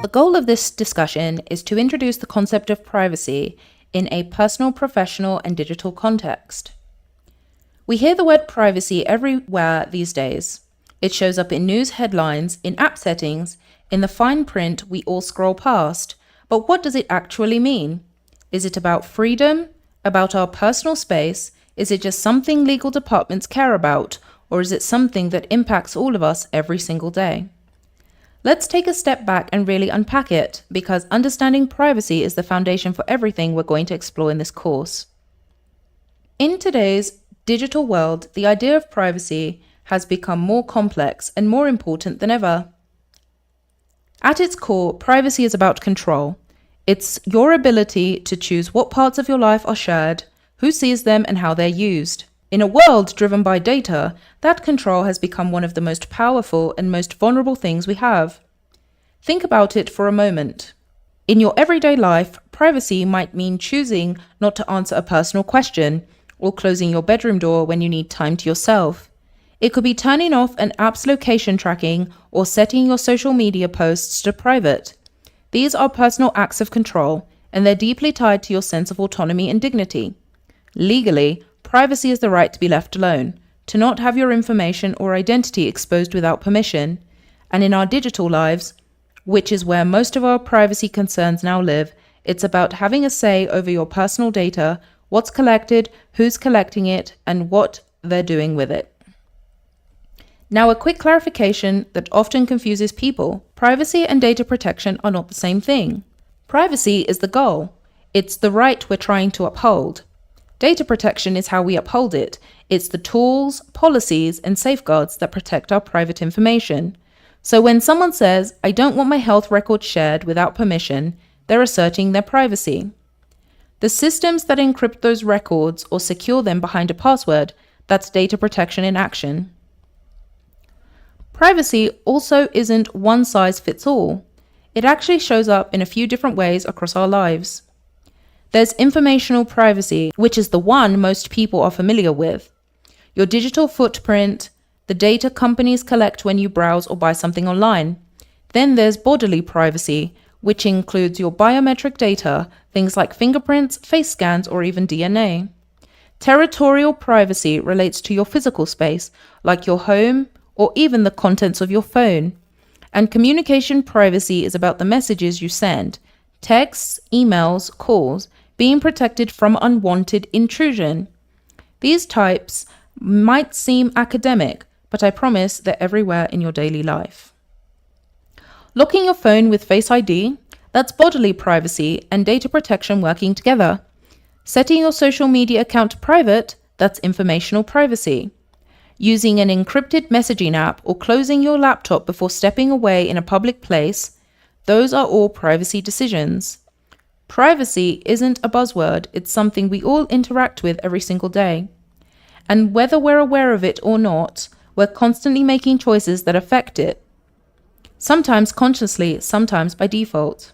the goal of this discussion is to introduce the concept of privacy in a personal, professional, and digital context. We hear the word privacy everywhere these days. It shows up in news headlines, in app settings, in the fine print we all scroll past. But what does it actually mean? Is it about freedom? About our personal space? Is it just something legal departments care about? Or is it something that impacts all of us every single day? Let's take a step back and really unpack it, because understanding privacy is the foundation for everything we're going to explore in this course. In today's digital world, the idea of privacy has become more complex and more important than ever. At its core, privacy is about control. It's your ability to choose what parts of your life are shared, who sees them, and how they're used. In a world driven by data, that control has become one of the most powerful and most vulnerable things we have. Think about it for a moment. In your everyday life, privacy might mean choosing not to answer a personal question or closing your bedroom door when you need time to yourself. It could be turning off an app's location tracking or setting your social media posts to private. These are personal acts of control, and they're deeply tied to your sense of autonomy and dignity. Legally, privacy is the right to be left alone, to not have your information or identity exposed without permission. And in our digital lives, which is where most of our privacy concerns now live, it's about having a say over your personal data, what's collected, who's collecting it, and what they're doing with it. Now, a quick clarification that often confuses people. Privacy and data protection are not the same thing. Privacy is the goal. It's the right we're trying to uphold. Data protection is how we uphold it. It's the tools, policies, and safeguards that protect our private information. So when someone says, "I don't want my health records shared without permission," they're asserting their privacy. The systems that encrypt those records or secure them behind a password, that's data protection in action. Privacy also isn't one size fits all. It actually shows up in a few different ways across our lives. There's informational privacy, which is the one most people are familiar with. Your digital footprint, the data companies collect when you browse or buy something online. Then there's bodily privacy, which includes your biometric data, things like fingerprints, face scans, or even DNA. Territorial privacy relates to your physical space, like your home or even the contents of your phone. And communication privacy is about the messages you send, texts, emails, calls, being protected from unwanted intrusion. These types might seem academic, but I promise they're everywhere in your daily life. Locking your phone with Face ID, that's bodily privacy and data protection working together. Setting your social media account private, that's informational privacy. Using an encrypted messaging app or closing your laptop before stepping away in a public place, those are all privacy decisions. Privacy isn't a buzzword, it's something we all interact with every single day. And whether we're aware of it or not, we're constantly making choices that affect it. Sometimes consciously, sometimes by default.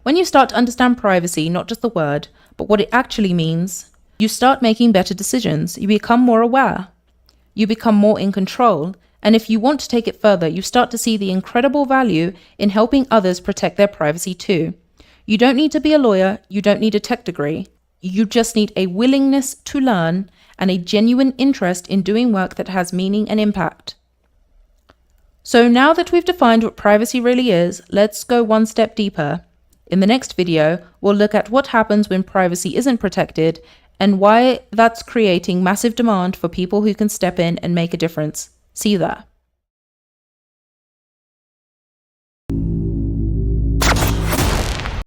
When you start to understand privacy, not just the word, but what it actually means, you start making better decisions, you become more aware. You become more in control, and if you want to take it further, you start to see the incredible value in helping others protect their privacy too. You don't need to be a lawyer, you don't need a tech degree. You just need a willingness to learn and a genuine interest in doing work that has meaning and impact. So now that we've defined what privacy really is, let's go one step deeper. In the next video, we'll look at what happens when privacy isn't protected and why that's creating massive demand for people who can step in and make a difference. See you there.